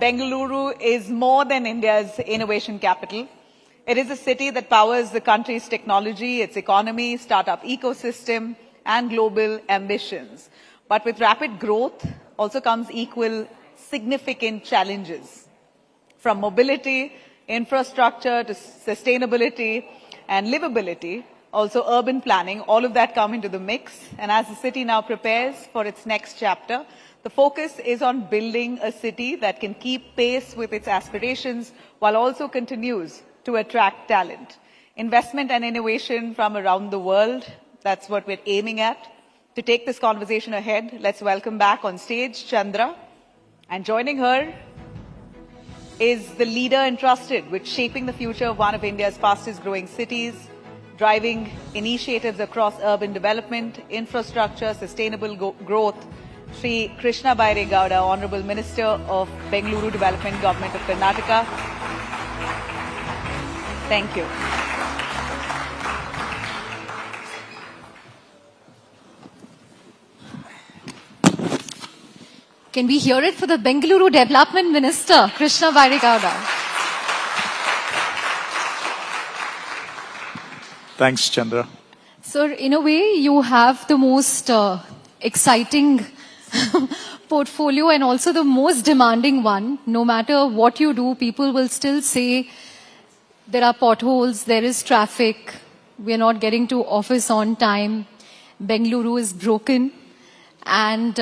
Bengaluru is more than India's innovation capital. It is a city that powers the country's technology, its economy, startup ecosystem, and global ambitions. But with rapid growth also comes equal significant challenges. From mobility, infrastructure to sustainability and livability, also urban planning, all of that come into the mix. And as the city now prepares for its next chapter, the focus is on building a city that can keep pace with its aspirations while also continues to attract talent. Investment and innovation from around the world, that's what we're aiming at. To take this conversation ahead, let's welcome back on stage Chandra. And joining her is the leader entrusted with shaping the future of one of India's fastest growing cities, driving initiatives across urban development, infrastructure, sustainable growth, Sri Krishna Bairegowda, Honorable Minister of Bengaluru Development, Government of Karnataka. Thank you. Can we hear it for the Bengaluru Development Minister, Krishna Bairegowda? Thanks, Chandra. Sir, in a way, you have the most exciting portfolio and also the most demanding one. No matter what you do, people will still say there are potholes, there is traffic, we are not getting to office on time, Bengaluru is broken, and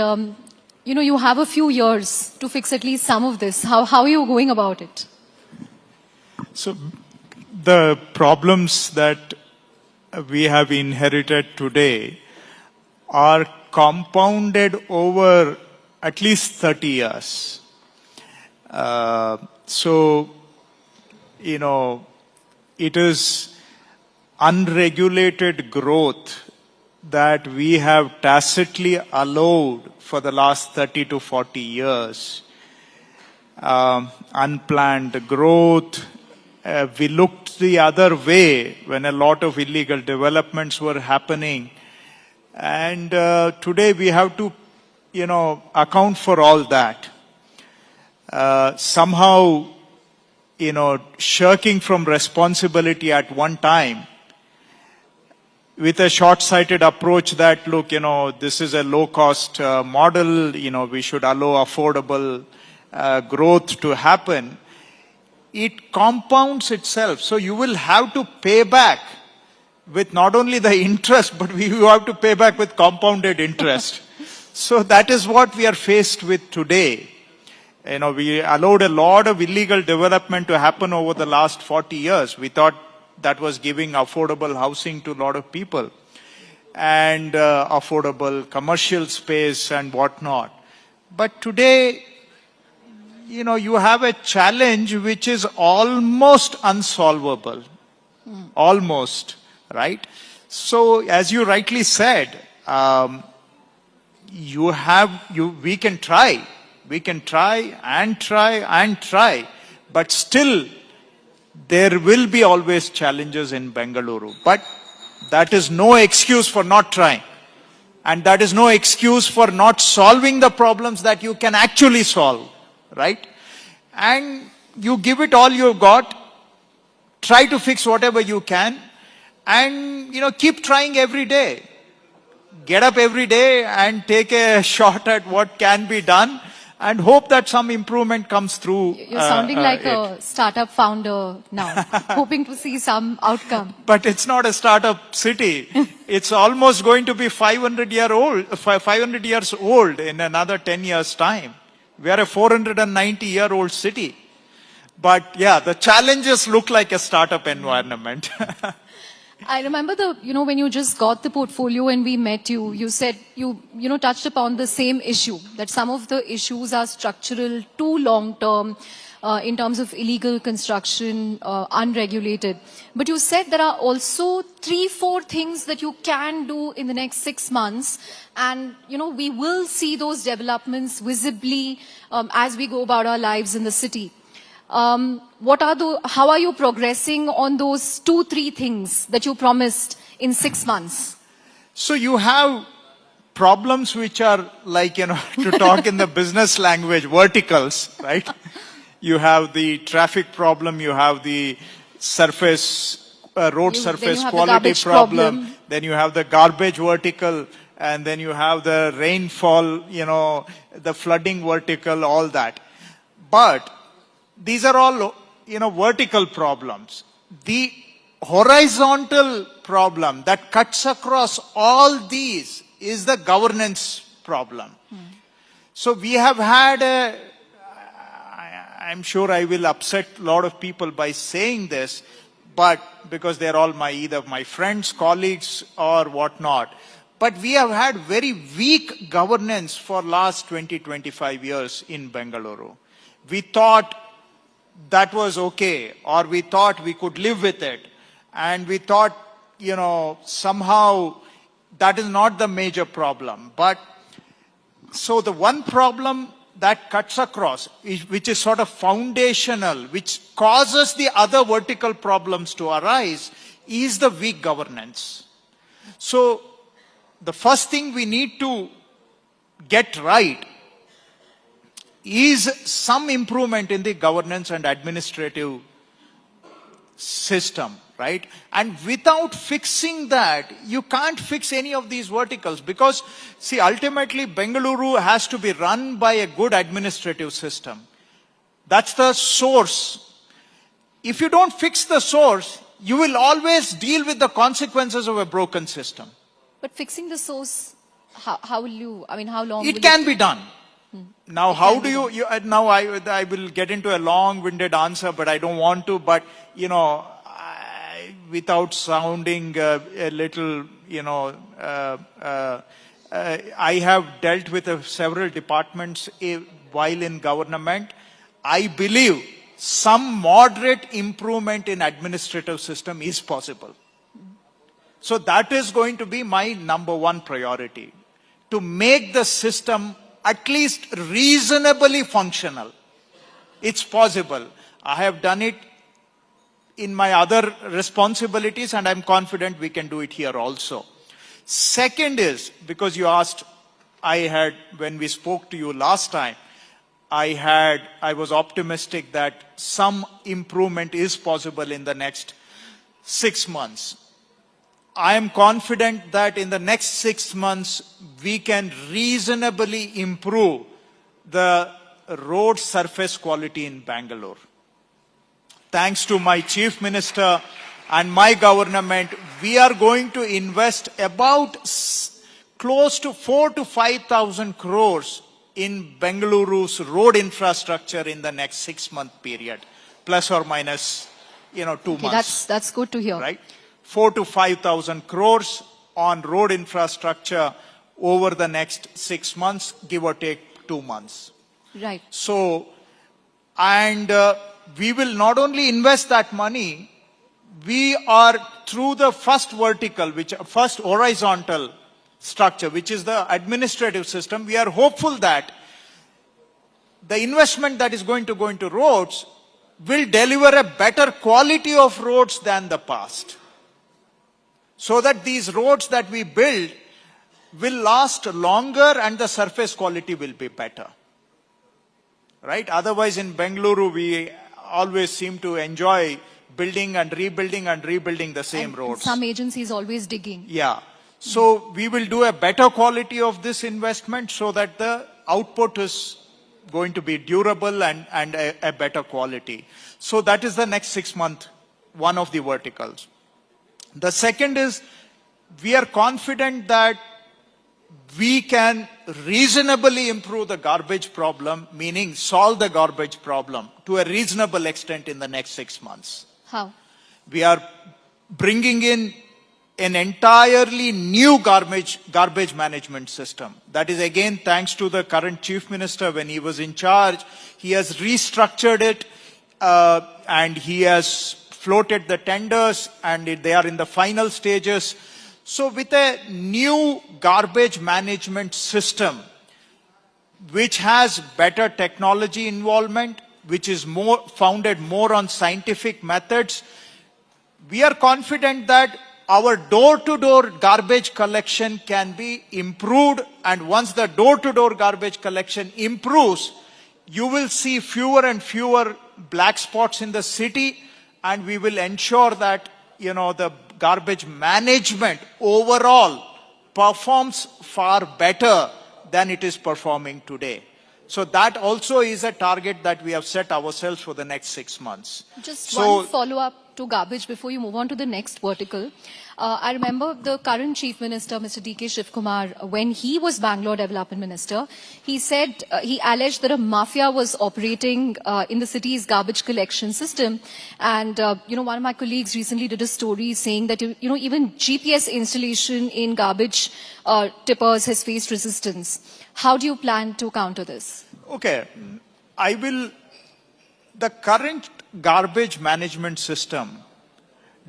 you have a few years to fix at least some of this. How are you going about it? So the problems that we have inherited today are compounded over at least 30 years. It is unregulated growth that we have tacitly allowed for the last 30 to 40 years. Unplanned growth. We looked the other way when a lot of illegal developments were happening. And today we have to, account for all that. Somehow, shirking from responsibility at one time with a short-sighted approach that, look, this is a low-cost model, we should allow affordable growth to happen. It compounds itself. So you will have to pay back with not only the interest, but you have to pay back with compounded interest. So that is what we are faced with today. We allowed a lot of illegal development to happen over the last 40 years. We thought that was giving affordable housing to a lot of people and affordable commercial space and whatnot. But today, you have a challenge which is almost unsolvable. Almost, right? So, as you rightly said, we can try. We can try and try and try. But still, there will be always challenges in Bengaluru. But that is no excuse for not trying. And that is no excuse for not solving the problems that you can actually solve. Right? And you give it all you've got, try to fix whatever you can, and keep trying every day. Get up every day and take a shot at what can be done and hope that some improvement comes through. You're sounding like a startup founder now, hoping to see some outcome. But it's not a startup city. It's almost going to be 500 years old in another 10 years' time. We are a 490-year-old city. But yeah, the challenges look like a startup environment. I remember when you just got the portfolio and we met you, you said you touched upon the same issue, that some of the issues are structural, too long-term, in terms of illegal construction, unregulated. But you said there are also 3-4 things that you can do in the next 6 months. And, we will see those developments visibly as we go about our lives in the city. How are you progressing on those 2-3 things that you promised in 6 months? So you have problems which are like, to talk in the business language, verticals, right? You have the traffic problem, you have the road surface quality problem, then you have the garbage vertical, and then you have the rainfall, the flooding vertical, all that. But these are all, vertical problems. The horizontal problem that cuts across all these is the governance problem. So we have had I'm sure I will upset a lot of people by saying this, but because they're all either my friends, colleagues, or whatnot. But we have had very weak governance for last 20, 25 years in Bengaluru. We thought that was okay, or we thought we could live with it. And we thought, somehow that is not the major problem. But so the one problem that cuts across, which is sort of foundational, which causes the other vertical problems to arise, is the weak governance. So the first thing we need to get right is some improvement in the governance and administrative system, right? And without fixing that, you can't fix any of these verticals, because, see, ultimately Bengaluru has to be run by a good administrative system. That's the source. If you don't fix the source, you will always deal with the consequences of a broken system. But fixing the source, how will you, how long it can be done. Now, how do you now I will get into a long-winded answer, but I don't want to, but, without sounding a little, I have dealt with several departments while in government. I believe some moderate improvement in administrative system is possible. So that is going to be my number one priority, to make the system at least reasonably functional. It's possible. I have done it in my other responsibilities, and I'm confident we can do it here also. Second is, because you asked, when we spoke to you last time, I was optimistic that some improvement is possible in the next 6 months. I am confident that in the next 6 months, we can reasonably improve the road surface quality in Bangalore. Thanks to my Chief Minister and my government, we are going to invest about close to 4,000 to 5,000 crores in Bengaluru's road infrastructure in the next 6-month period, plus or minus, 2 months. That's good to hear. Right? 4,000 to 5,000 crores on road infrastructure over the next 6 months, give or take 2 months. Right. So, and we will not only invest that money, we are through the first vertical, first horizontal structure, which is the administrative system, we are hopeful that the investment that is going to go into roads will deliver a better quality of roads than the past. So that these roads that we build will last longer and the surface quality will be better. Right? Otherwise in Bengaluru, we always seem to enjoy building and rebuilding the same roads. Some agencies always digging. Yeah. So we will do a better quality of this investment so that the output is going to be durable and a better quality. So that is the next 6 month, one of the verticals. The second is, we are confident that we can reasonably improve the garbage problem, meaning solve the garbage problem to a reasonable extent in the next 6 months. How? We are bringing in an entirely new garbage management system. That is again thanks to the current Chief Minister. When he was in charge, he has restructured it and he has floated the tenders and they are in the final stages. So with a new garbage management system, which has better technology involvement, which is founded more on scientific methods, we are confident that our door-to-door garbage collection can be improved, and once the door-to-door garbage collection improves, you will see fewer and fewer black spots in the city, and we will ensure that, the garbage management overall performs far better than it is performing today. So that also is a target that we have set ourselves for the next 6 months. Just one follow-up to garbage before you move on to the next vertical. I remember the current Chief Minister, Mr. D.K. Shivkumar, when he was Bangalore Development Minister, he said, he alleged that a mafia was operating in the city's garbage collection system. And, one of my colleagues recently did a story saying that, even GPS installation in garbage tippers has faced resistance. How do you plan to counter this? Okay, the current garbage management system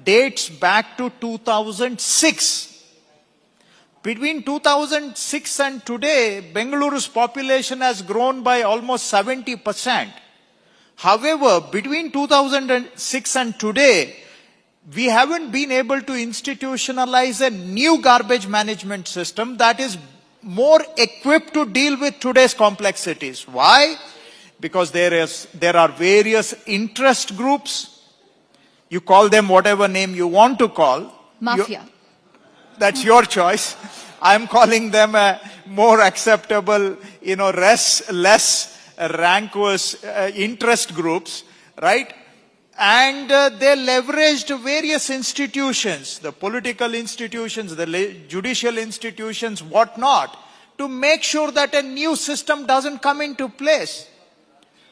dates back to 2006. Between 2006 and today, Bengaluru's population has grown by almost 70%. However, between 2006 and today, we haven't been able to institutionalize a new garbage management system that is more equipped to deal with today's complexities. Why? Because there are various interest groups. You call them whatever name you want to call. Mafia. That's your choice. I'm calling them a more acceptable, less rancorous interest groups, right? And they leveraged various institutions, the political institutions, the judicial institutions, whatnot, to make sure that a new system doesn't come into place.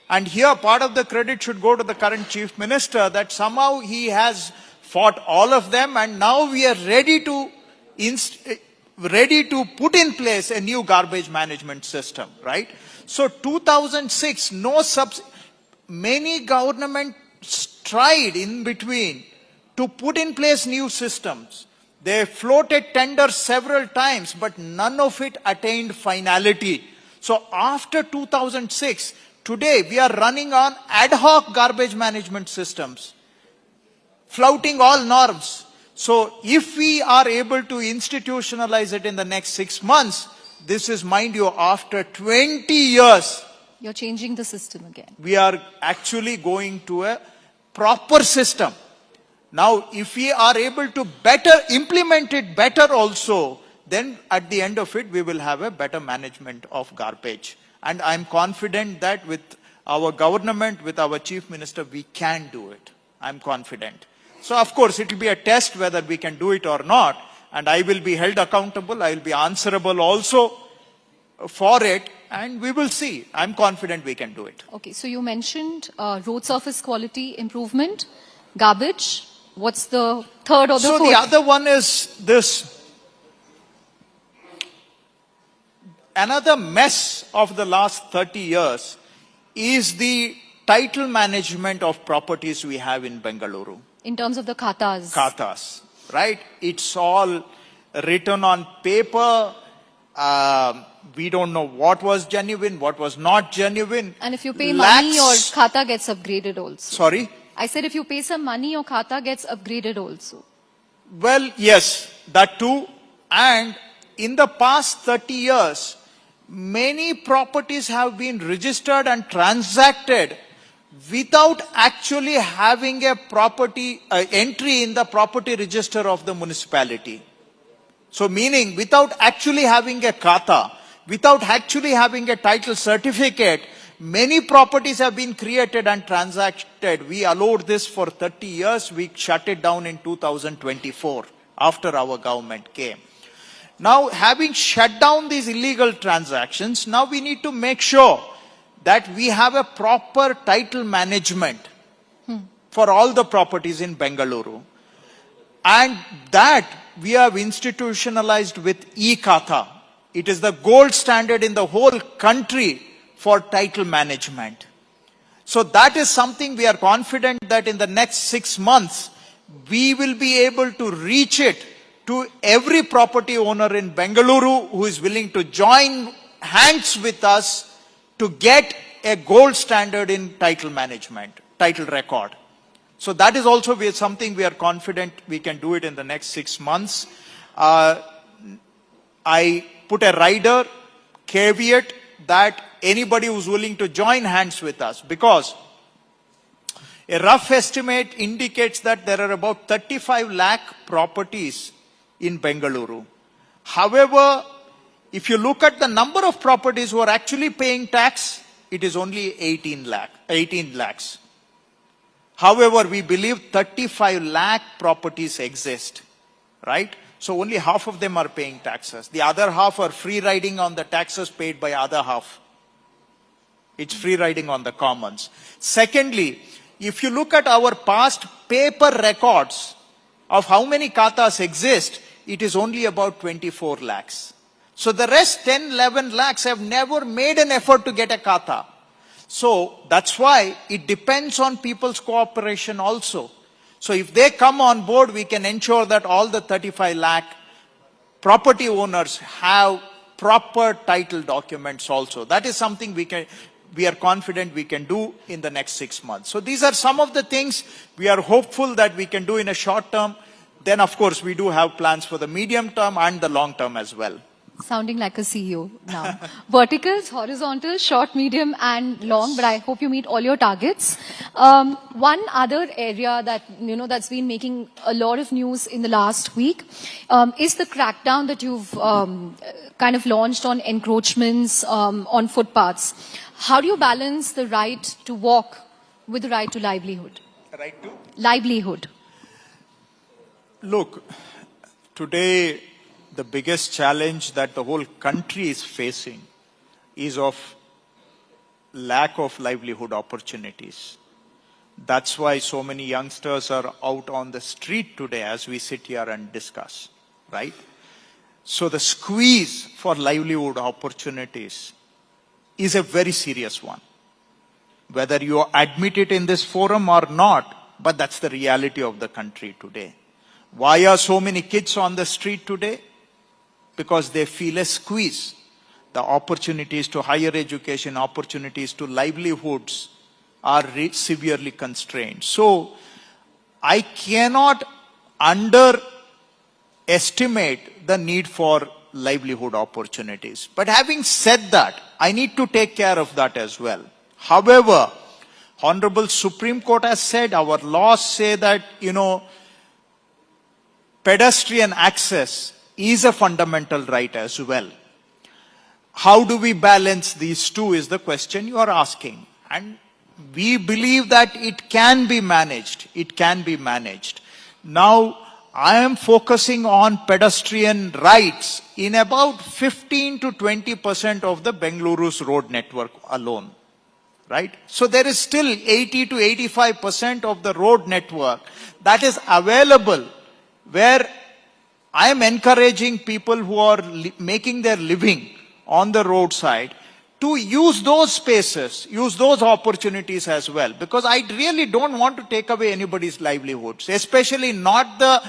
And here part of the credit should go to the current Chief Minister, that somehow he has fought all of them, and now we are ready to put in place a new garbage management system, right? So 2006, many governments tried in between to put in place new systems. They floated tenders several times, but none of it attained finality. So after 2006, today we are running on ad hoc garbage management systems, flouting all norms. So if we are able to institutionalize it in the next 6 months, this is, mind you, after 20 years. You're changing the system again. We are actually going to a proper system. Now, if we are able to implement it better also, then at the end of it, we will have a better management of garbage. And I'm confident that with our government, with our Chief Minister, we can do it. I'm confident. So, of course, it will be a test whether we can do it or not. And I will be held accountable. I will be answerable also for it. And we will see. I'm confident we can do it. Okay, so you mentioned road surface quality improvement, garbage. What's the third or the fourth? So the other one is this. Another mess of the last 30 years is the title management of properties we have in Bengaluru. In terms of the khatas. Khatas, right? It's all written on paper. We don't know what was genuine, what was not genuine. And if you pay money, your khata gets upgraded also. Sorry? I said if you pay some money, your khata gets upgraded also. Well, yes, that too. And in the past 30 years, many properties have been registered and transacted without actually having a property entry in the property register of the municipality. So meaning without actually having a khata, without actually having a title certificate, many properties have been created and transacted. We allowed this for 30 years. We shut it down in 2024 after our government came. Now, having shut down these illegal transactions, now we need to make sure that we have a proper title management for all the properties in Bengaluru. And that we have institutionalized with e-Khata. It is the gold standard in the whole country for title management. So that is something we are confident that in the next 6 months, we will be able to reach it to every property owner in Bengaluru who is willing to join hands with us to get a gold standard in title management, title record. So that is also something we are confident we can do it in the next 6 months. I put a rider caveat that anybody who's willing to join hands with us, because a rough estimate indicates that there are about 35 lakh properties in Bengaluru. However, if you look at the number of properties who are actually paying tax, it is only 18 lakhs. However, we believe 35 lakh properties exist, right? So only half of them are paying taxes. The other half are free riding on the taxes paid by other half. It's free riding on the commons. Secondly, if you look at our past paper records of how many katas exist, it is only about 24 lakhs. So the rest 10, 11 lakhs have never made an effort to get a kata. So that's why it depends on people's cooperation also. So if they come on board, we can ensure that all the 35 lakh property owners have proper title documents also. That is something we are confident we can do in the next 6 months. So these are some of the things we are hopeful that we can do in a short term. Then of course we do have plans for the medium term and the long term as well. Sounding like a CEO now. Verticals, horizontal, short, medium and long, but I hope you meet all your targets. One other area that, that's been making a lot of news in the last week is the crackdown that you've kind of launched on encroachments on footpaths. How do you balance the right to walk with the right to livelihood? Right to? Livelihood. Look, today the biggest challenge that the whole country is facing is of lack of livelihood opportunities. That's why so many youngsters are out on the street today as we sit here and discuss, right? So the squeeze for livelihood opportunities is a very serious one. Whether you admit it in this forum or not, but that's the reality of the country today. Why are so many kids on the street today? Because they feel a squeeze. The opportunities to higher education, opportunities to livelihoods are severely constrained. So I cannot underestimate the need for livelihood opportunities. But having said that, I need to take care of that as well. However, Honorable Supreme Court has said, our laws say that, pedestrian access is a fundamental right as well. How do we balance these two is the question you are asking. And we believe that it can be managed. It can be managed. Now, I am focusing on pedestrian rights in about 15 to 20% of the Bengaluru's road network alone. Right? So there is still 80 to 85% of the road network that is available where I am encouraging people who are making their living on the roadside to use those spaces, use those opportunities as well. Because I really don't want to take away anybody's livelihoods, especially not the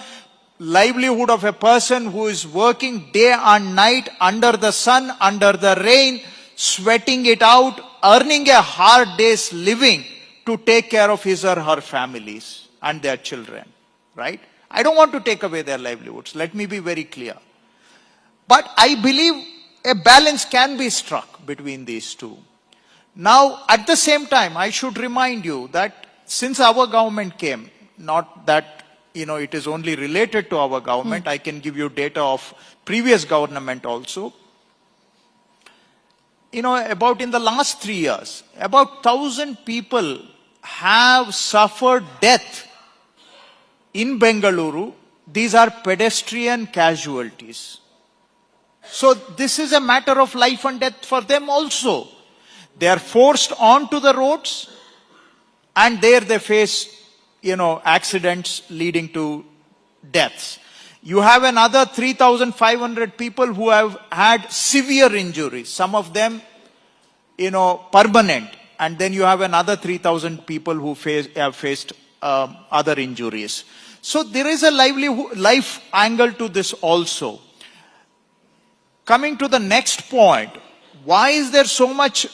livelihood of a person who is working day and night under the sun, under the rain, sweating it out, earning a hard day's living to take care of his or her families and their children, right? I don't want to take away their livelihoods. Let me be very clear. But I believe a balance can be struck between these two. Now, at the same time, I should remind you that since our government came, not that, it is only related to our government, I can give you data of previous government also. About in the last 3 years, about 1,000 people have suffered death in Bengaluru. These are pedestrian casualties. So this is a matter of life and death for them also. They are forced onto the roads and there they face, accidents leading to deaths. You have another 3,500 people who have had severe injuries, some of them, permanent. And then you have another 3,000 people who have faced other injuries. So there is a life angle to this also. Coming to the next point, why is there so much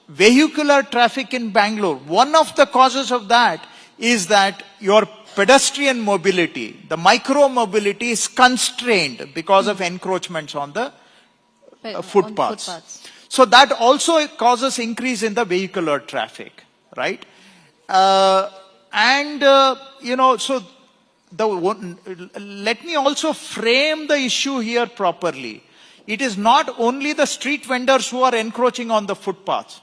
vehicular traffic in Bangalore? One of the causes of that is that your pedestrian mobility, the micro mobility is constrained because of encroachments on the footpaths. So that also causes increase in the vehicular traffic, right? So let me also frame the issue here properly. It is not only the street vendors who are encroaching on the footpaths.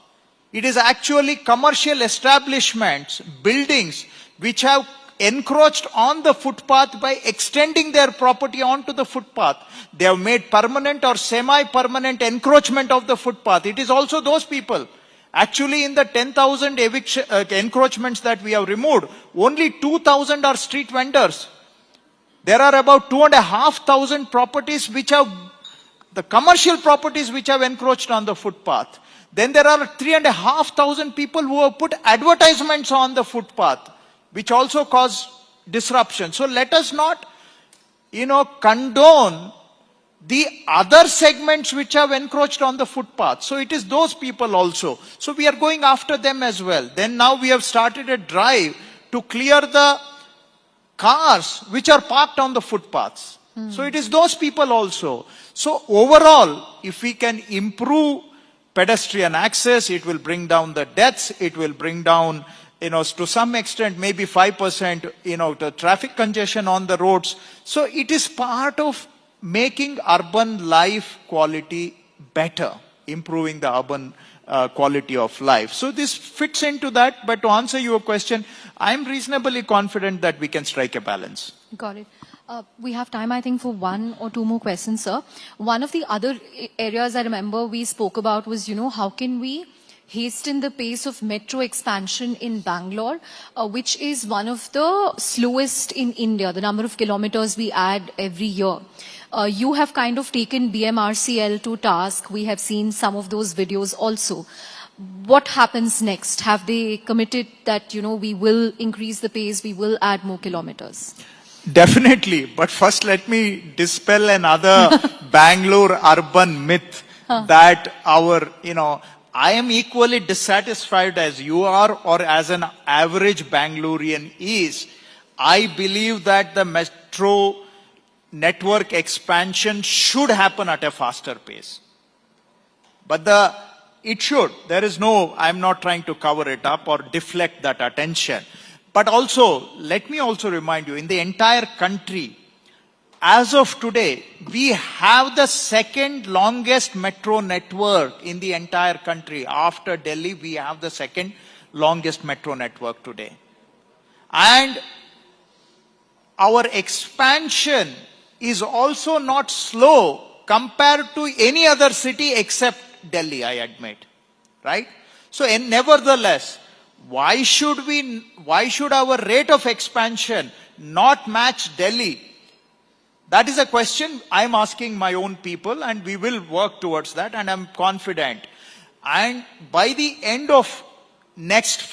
It is actually commercial establishments, buildings, which have encroached on the footpath by extending their property onto the footpath. They have made permanent or semi-permanent encroachment of the footpath. It is also those people. Actually, in the 10,000 encroachments that we have removed, only 2,000 are street vendors. There are about 2,500 properties which have, the commercial properties which have encroached on the footpath. Then there are 3,500 people who have put advertisements on the footpath, which also cause disruption. So let us not, condone the other segments which have encroached on the footpath. So it is those people also. So we are going after them as well. Then now we have started a drive to clear the cars which are parked on the footpaths. So it is those people also. So overall, if we can improve pedestrian access, it will bring down the deaths, it will bring down, to some extent, maybe 5%, the traffic congestion on the roads. So it is part of making urban life quality better, improving the urban quality of life. So this fits into that, but to answer your question, I'm reasonably confident that we can strike a balance. Got it. We have time, I think, for one or two more questions, sir. One of the other areas I remember we spoke about was, how can we hasten the pace of metro expansion in Bangalore, which is one of the slowest in India, the number of kilometers we add every year. You have kind of taken BMRCL to task. We have seen some of those videos also. What happens next? Have they committed that, we will increase the pace, we will add more kilometers? Definitely. But first let me dispel another Bangalore urban myth that I am equally dissatisfied as you are or as an average Bangalorean is. I believe that the metro network expansion should happen at a faster pace. But it should. There is no, I'm not trying to cover it up or deflect that attention. But also, let me also remind you, in the entire country, as of today, we have the second longest metro network in the entire country. After Delhi, we have the second longest metro network today. And our expansion is also not slow compared to any other city except Delhi, I admit. Right? So, nevertheless, why should our rate of expansion not match Delhi? That is a question I'm asking my own people, and we will work towards that, and I'm confident. And by the end of next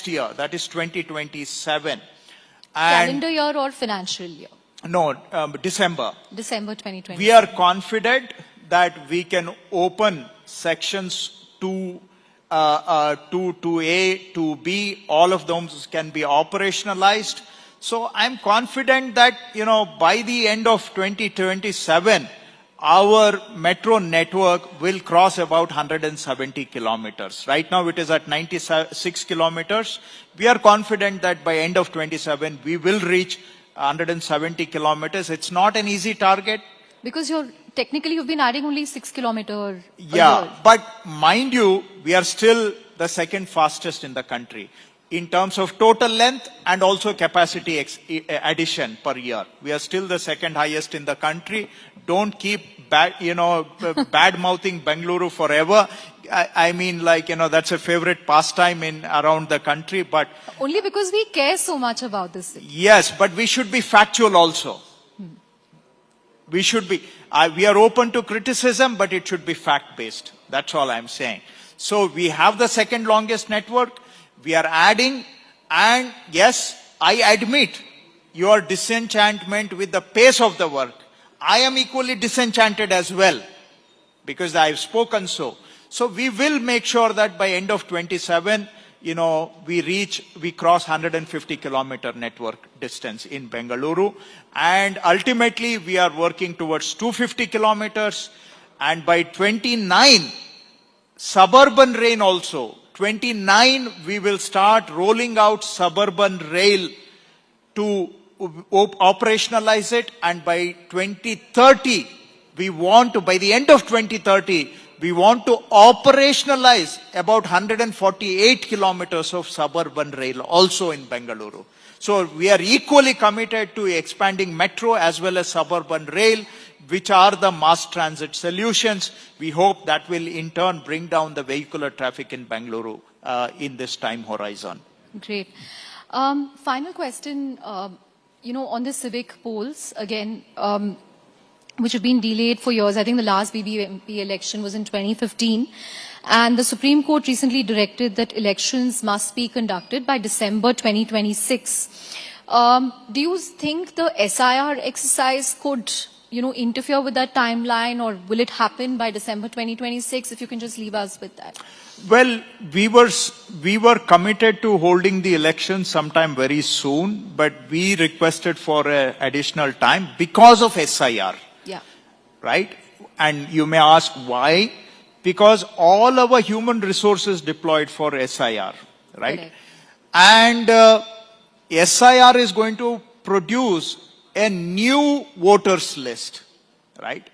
year, that is 2027. Calendar year or financial year? No, December. December 2020. We are confident that we can open sections 2A, 2B, all of those can be operationalized. So I'm confident that, by the end of 2027, our metro network will cross about 170 kilometers. Right now it is at 96 kilometers. We are confident that by end of 27, we will reach 170 kilometers. It's not an easy target. Because technically you've been adding only 6 kilometers. Yeah, but mind you, we are still the second fastest in the country in terms of total length and also capacity addition per year. We are still the second highest in the country. Don't keep bad-mouthing Bengaluru forever. I mean, that's a favorite pastime around the country, but... Only because we care so much about this city. Yes, but we should be factual also. We should be. We are open to criticism, but it should be fact-based. That's all I'm saying. So we have the second longest network. We are adding, and yes, I admit your disenchantment with the pace of the work. I am equally disenchanted as well, because I've spoken so. So we will make sure that by end of 27, we cross 150-kilometer network distance in Bengaluru. And ultimately, we are working towards 250 kilometers. And by 29, suburban rail also. 29, we will start rolling out suburban rail to operationalize it. And by 2030, by the end of 2030, we want to operationalize about 148 kilometers of suburban rail also in Bengaluru. So we are equally committed to expanding metro as well as suburban rail, which are the mass transit solutions. We hope that will in turn bring down the vehicular traffic in Bengaluru in this time horizon. Great. Final question, on the Civic polls, again, which have been delayed for years. I think the last BBMP election was in 2015. And the Supreme Court recently directed that elections must be conducted by December 2026. Do you think the SIR exercise could, interfere with that timeline, or will it happen by December 2026? If you can just leave us with that. Well, we were committed to holding the election sometime very soon, but we requested for additional time because of SIR. Yeah. Right? And you may ask why? Because all our human resources deployed for SIR, right? Correct. And SIR is going to produce a new voters list, right?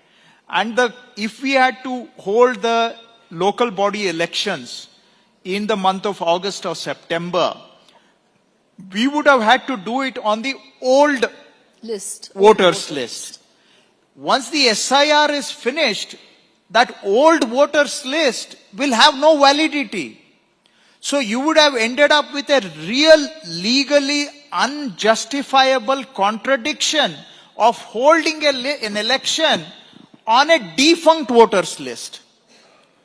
And if we had to hold the local body elections in the month of August or September, we would have had to do it on the old voters list. Once the SIR is finished, that old voters list will have no validity. So you would have ended up with a real legally unjustifiable contradiction of holding an election on a defunct voters list.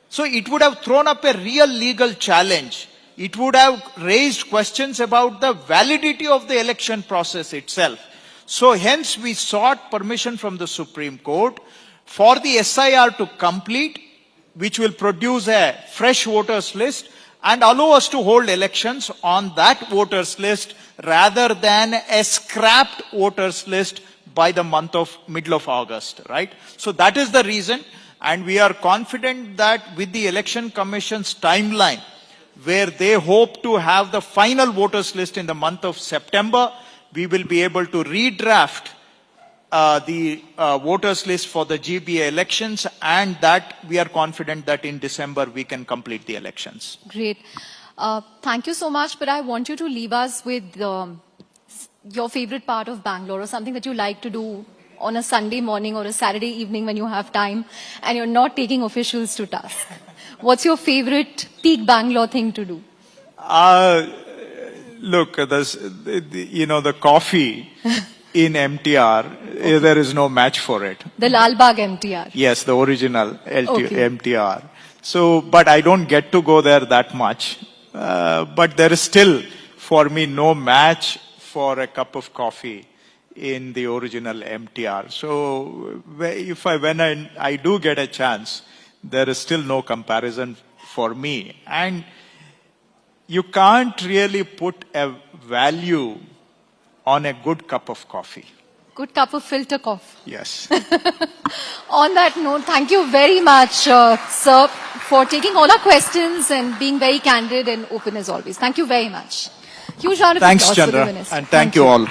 So it would have thrown up a real legal challenge. It would have raised questions about the validity of the election process itself. So hence we sought permission from the Supreme Court for the SIR to complete, which will produce a fresh voters list and allow us to hold elections on that voters list rather than a scrapped voters list by the middle of August, right? So that is the reason, and we are confident that with the Election Commission's timeline, where they hope to have the final voters list in the month of September, we will be able to redraft the voters list for the GBA elections, and that we are confident that in December we can complete the elections. Great. Thank you so much, but I want you to leave us with your favorite part of Bangalore, or something that you like to do on a Sunday morning or a Saturday evening when you have time and you're not taking officials to task. What's your favorite peak Bangalore thing to do? Look, the coffee in MTR, there is no match for it. The Lalbagh MTR. Yes, the original MTR. So, but I don't get to go there that much. But there is still, for me, no match for a cup of coffee in the original MTR. So, when I do get a chance, there is still no comparison for me. And you can't really put a value on a good cup of coffee. Good cup of filter coffee. Yes. On that note, thank you very much, sir, for taking all our questions and being very candid and open as always. Thank you very much. Huge round of applause for the minister. Thanks, Chandra, and thank you all.